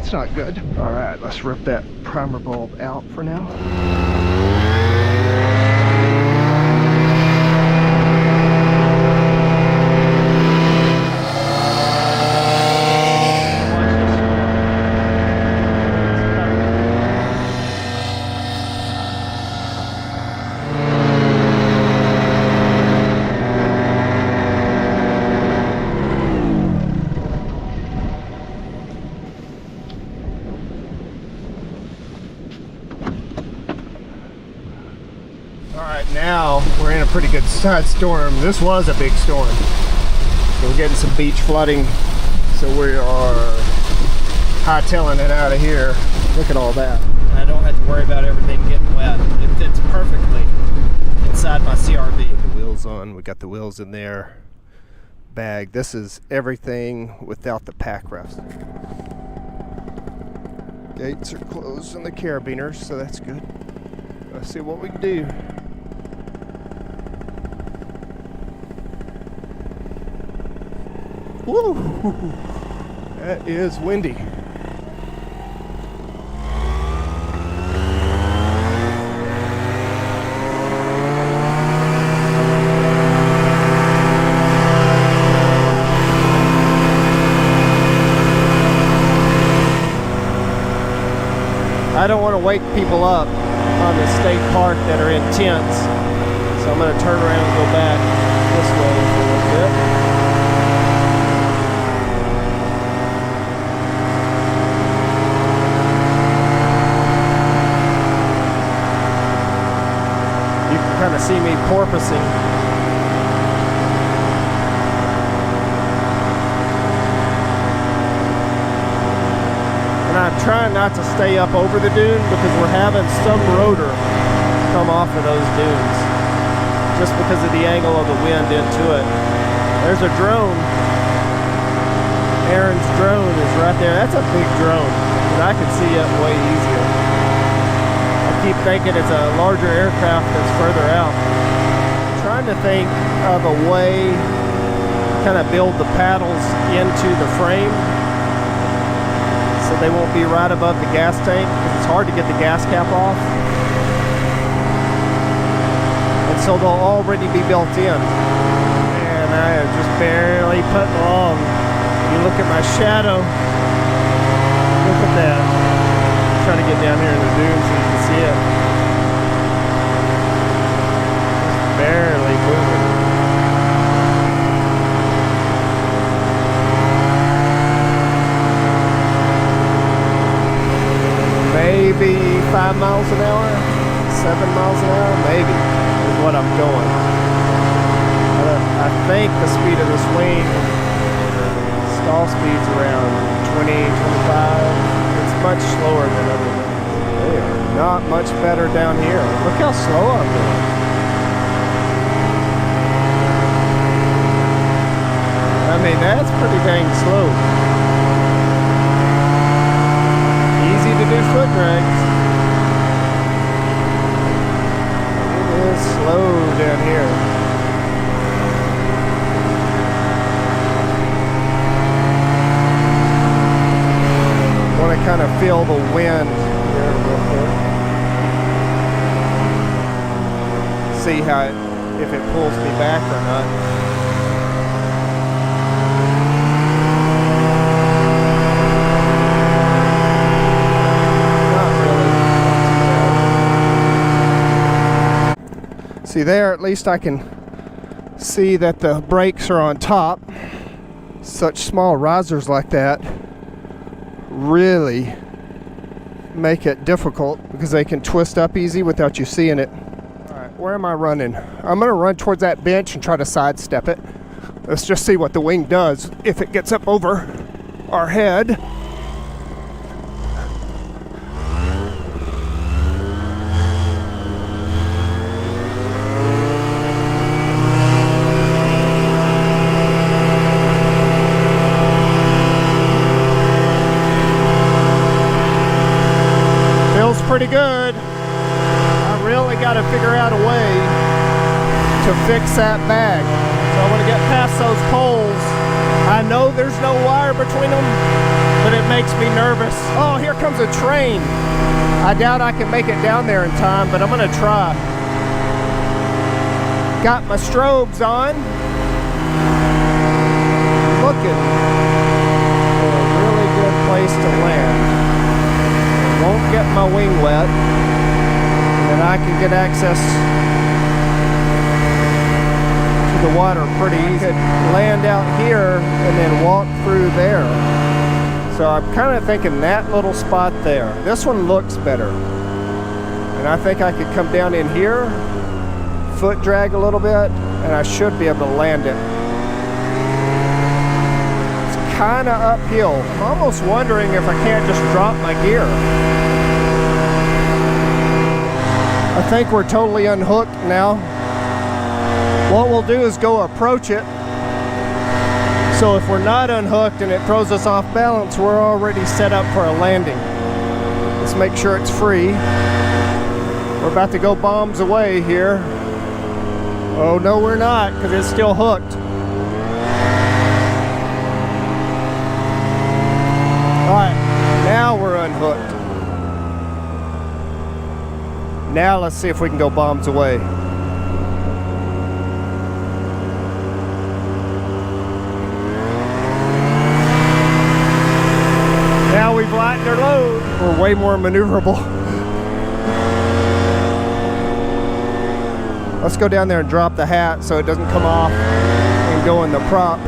that's not good. All right, let's rip that primer bulb out for now. Now we're in a pretty good sized storm. This was a big storm, so we're getting some beach flooding, so we are hightailing it out of here. Look at all that. I don't have to worry about everything getting wet. It fits perfectly inside my CRV. Put the wheels on. We got the wheels in there. Bag. This is everything without the pack rest. Gates are closed on the carabiners, so that's good. Let's see what we can do. Woo! That is windy. I don't want to wake people up on the state park that are in tents, so I'm going to turn around and go back this way for a little bit. Kind of see me porpoising. And I'm trying not to stay up over the dune because we're having some rotor come off of those dunes just because of the angle of the wind into it. There's a drone. Aaron's drone is right there. That's a big drone, but I can see it way easier. I keep thinking it's a larger aircraft that's further out. I'm trying to think of a way to kind of build the paddles into the frame so they won't be right above the gas tank because it's hard to get the gas cap off. And so they'll already be built in. And I am just barely putting along. You look at my shadow. Look at that. I'm trying to get down here in the dunes so you can see it. Just barely moving. Maybe 5 miles an hour, 7 miles an hour, maybe, is what I'm going. I think the speed of this wing, stall speed's around 20, 25. It's much slower than other ones. They are not much better down here. Look how slow I'm going. I mean, that's pretty dang slow. Easy to do foot drags. It is slow down here. I want to kind of feel the wind here real quick. See how if it pulls me back or not. See there, at least I can see that the brakes are on top. Such small risers like that really make it difficult because they can twist up easy without you seeing it. All right, where am I running? I'm gonna run towards that bench and try to sidestep it. Let's just see what the wing does if it gets up over our head. Pretty good. I really got to figure out a way to fix that bag. So I want to get past those poles I know there's no wire between them, but it makes me nervous. Oh, here comes a train. I doubt I can make it down there in time, but I'm gonna try. Got my strobes on. Looking for a really good place to land. Won't get my wing wet, and then I can get access to the water pretty easy. Could land out here and then walk through there. So I'm kind of thinking that little spot there. This one looks better. And I think I could come down in here, foot drag a little bit, and I should be able to land it. It's kind of uphill. I'm almost wondering if I can't just drop my gear. I think we're totally unhooked now. What we'll do is go approach it. So if we're not unhooked and it throws us off balance, we're already set up for a landing. Let's make sure it's free. We're about to go bombs away here. Oh no, we're not, because it's still hooked. All right, now we're unhooked. Now let's see if we can go bombs away. Now we've lightened our load. We're way more maneuverable. Let's go down there and drop the hat so it doesn't come off and go in the prop.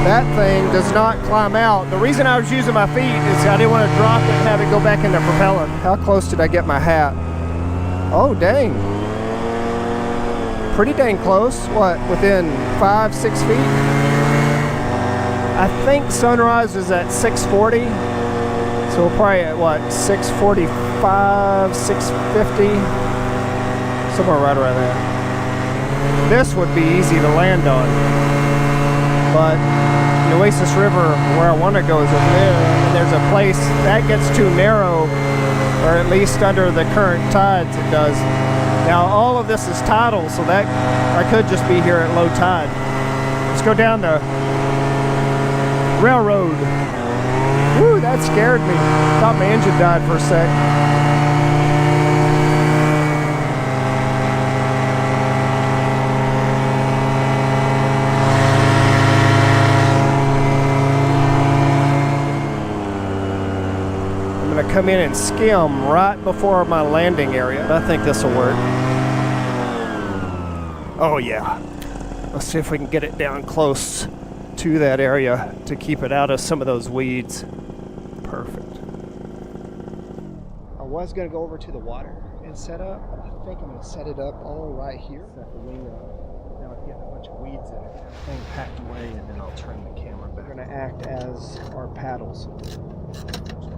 That thing does not climb out. The reason I was using my feet is I didn't want to drop it and have it go back in the propeller. How close did I get my hat? Oh, dang. Pretty dang close. What, within 5-6 feet? I think sunrise is at 6:40, so we're probably at what, 6:45, 6:50, somewhere right around there. This would be easy to land on, but the Oasis River, where I want to go, is over there, and there's a place that gets too narrow, or at least under the current tides it does. Now all of this is tidal, so that I could just be here at low tide. Let's go down the railroad. Woo, that scared me. Thought my engine died for a sec. I'm gonna come in and skim right before my landing area. I think this will work. Oh yeah. Let's see if we can get it down close to that area to keep it out of some of those weeds. Perfect. I was going to go over to the water and set up. I think I'm going to set it up all right here. Set the wing up. Now I've got a bunch of weeds in it. Everything packed away, and then I'll turn the camera back. We're going to act as our paddles.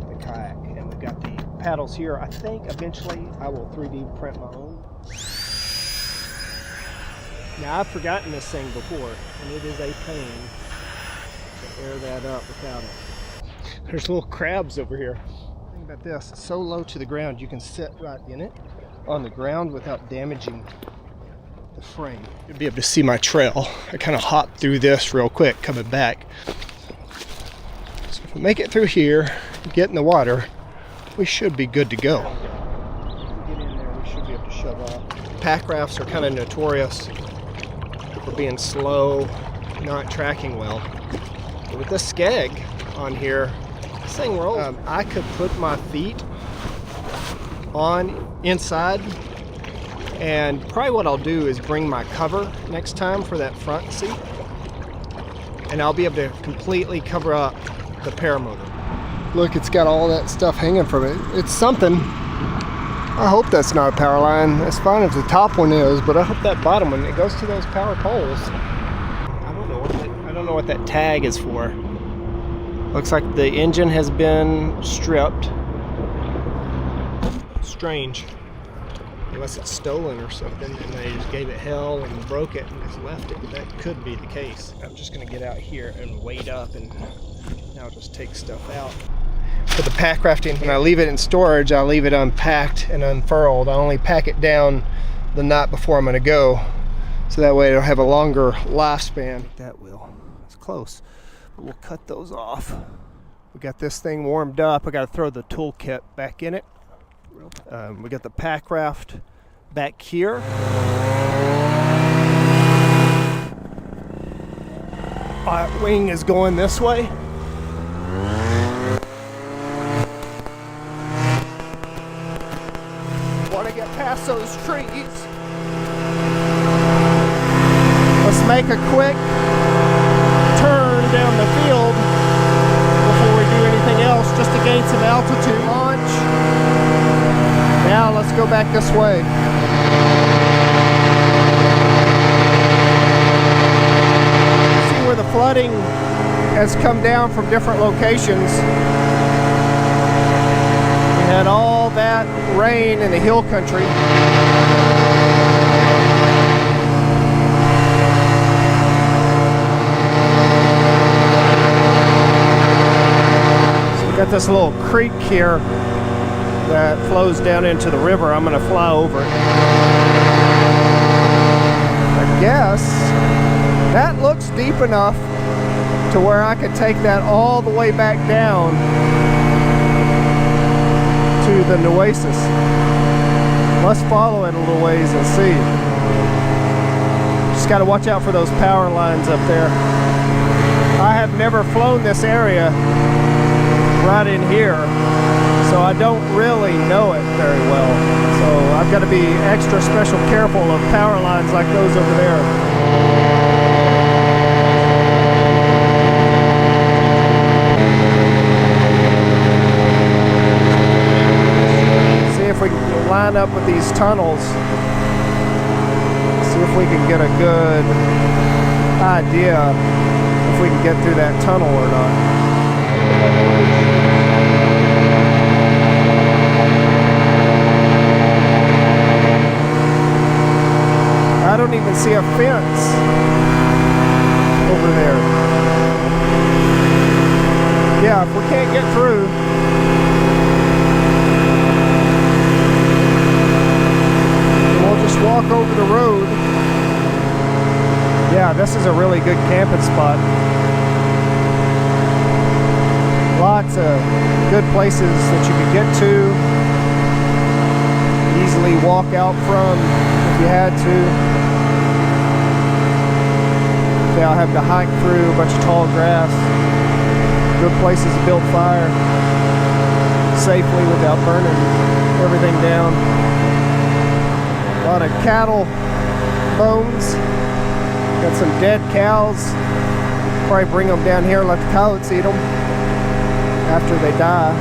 The kayak. And we've got the paddles here. I think eventually I will 3D print my own. Now I've forgotten this thing before, and it is a pain to air that up without it. There's little crabs over here. Think about this, it's so low to the ground you can sit right in it on the ground without damaging the frame. You'll be able to see my trail. I kind of hopped through this real quick coming back. So if we make it through here, get in the water, we should be good to go. If we get in there, we should be able to shove off. Pack rafts are kind of notorious for being slow, not tracking well. But with this skeg on here, this thing rolls. I could put my feet on inside, and probably what I'll do is bring my cover next time for that front seat, and I'll be able to completely cover up the Paramotor. Look, it's got all that stuff hanging from it. It's something. I hope that's not a power line. That's fine if the top one is, but I hope that bottom one, it goes to those power poles. I don't know what that tag is for. Looks like the engine has been stripped. Strange. Unless it's stolen or something and they just gave it hell and broke it and just left it. That could be the case. I'm just gonna get out here and wait up, and I'll just take stuff out. Put the pack raft in. When I leave it in storage, I leave it unpacked and unfurled. I only pack it down the night before I'm gonna go, so that way it'll have a longer lifespan. That will. close. But we'll cut those off. We got this thing warmed up. I got to throw the toolkit back in it. We got the pack raft back here. Wing is going this way. Want to get past those trees. Let's make a quick turn down the field before we do anything else, just to gain some altitude. Launch. Now let's go back this way. See where the flooding has come down from different locations. We had all that rain in the hill country. Got this little creek here that flows down into the river. I'm going to fly over it. I guess that looks deep enough to where I could take that all the way back down to the Nueces. Let's follow it a little ways and see. Just got to watch out for those power lines up there. I have never flown this area right in here, so I don't really know it very well. So I've got to be extra special careful of power lines like those over there. See if we can line up with these tunnels. See if we can get a good idea if we can get through that tunnel or not. I don't even see a fence over there. Yeah, if we can't get through, we'll just walk over the road. Yeah, this is a really good camping spot. Lots of good places that you could get to, easily walk out from if you had to. I'll have to hike through a bunch of tall grass. Good places to build fire safely without burning everything down. A lot of cattle bones. Got some dead cows. Probably bring them down here and let the coyotes eat them after they die.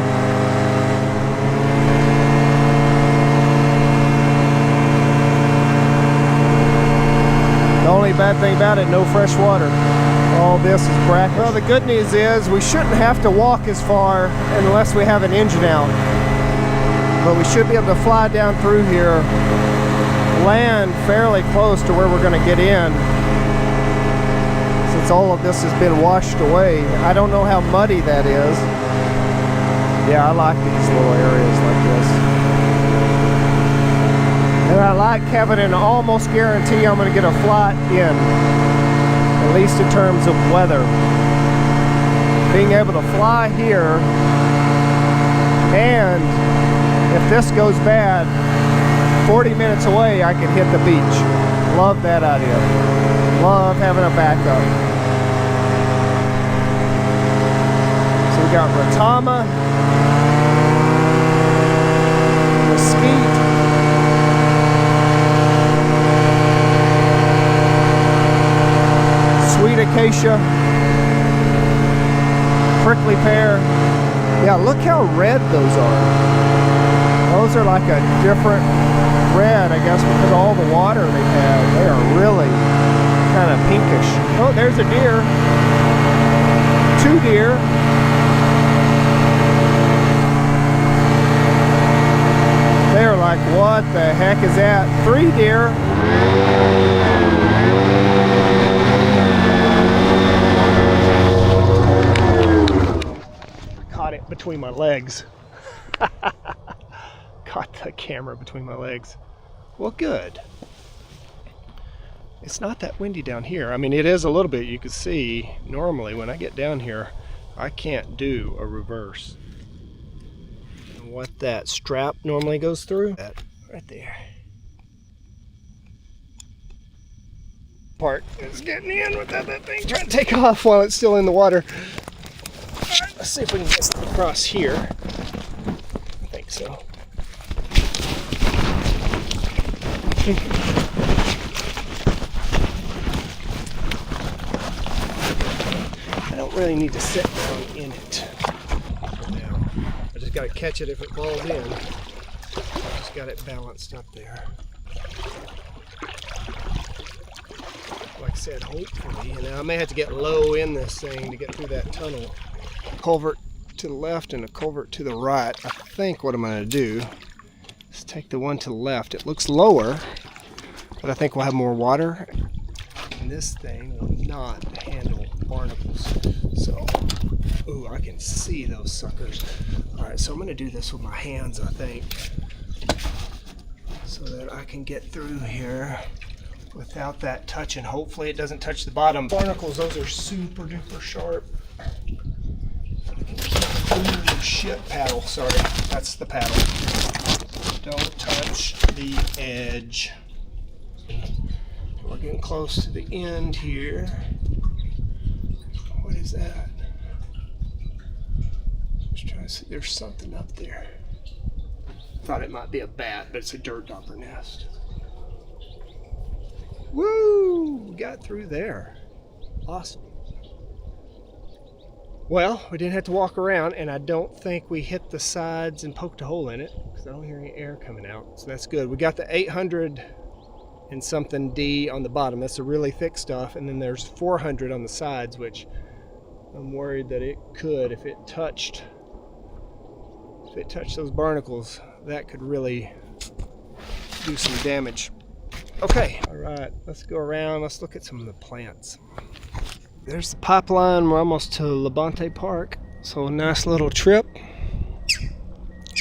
The only bad thing about it, no fresh water. All this is brackish. Well, the good news is we shouldn't have to walk as far unless we have an engine out. But we should be able to fly down through here, land fairly close to where we're going to get in. Since all of this has been washed away, I don't know how muddy that is. Yeah, I like these little areas like this. And I like having an almost guarantee I'm going to get a flight in, at least in terms of weather. Being able to fly here, and if this goes bad, 40 minutes away I can hit the beach. Love that idea. Love having a backup. So we got Retama, Mesquite, sweet acacia, prickly pear. Yeah, look how red those are. Those are like a different red, I guess, because of all the water they've had. They are really kind of pinkish. Oh, there's a deer. 2 deer. They're like, what the heck is that? 3 deer. Caught it between my legs. Caught the camera between my legs. Well, good. It's not that windy down here. I mean, it is a little bit. You can see normally when I get down here, I can't do a reverse. And what that strap normally goes through, that right there. Part is getting in without that thing trying to take off while it's still in the water. All right, let's see if we can get across here. I think so. I don't really need to sit down in it for now. I just got to catch it if it falls in. Just got it balanced up there. Like I said, hopefully, and I may have to get low in this thing to get through that tunnel. Culvert to the left and a culvert to the right. I think what I'm going to do is take the one to the left. It looks lower, but I think we'll have more water. And this thing will not handle barnacles. So, ooh, I can see those suckers. All right, so I'm going to do this with my hands, I think, so that I can get through here without that touching. Hopefully it doesn't touch the bottom. Barnacles, those are super duper sharp. Ooh, shit, paddle, sorry. That's the paddle. Don't touch the edge. We're getting close to the end here. What is that? Just trying to see, there's something up there. Thought it might be a bat, but it's a dirt dauber nest. Woo! We got through there. Awesome. Well, we didn't have to walk around, and I don't think we hit the sides and poked a hole in it because I don't hear any air coming out. So that's good. We got the 800 and something D on the bottom. That's the really thick stuff. And then there's 400 on the sides, which I'm worried that it could, if it touched those barnacles, that could really do some damage. Okay, all right, let's go around. Let's look at some of the plants. There's the pipeline. We're almost to Labonte Park. So a nice little trip.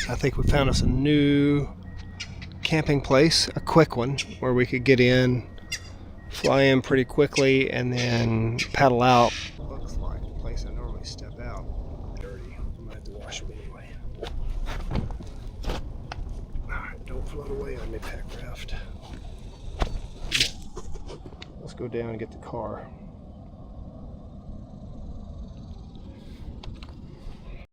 I think we found us a new camping place, a quick one, where we could get in, fly in pretty quickly, and then paddle out. Looks like the place I normally step out. Dirty. I'm gonna have to wash them anyway. All right, don't float away on me, pack raft. Let's go down and get the car.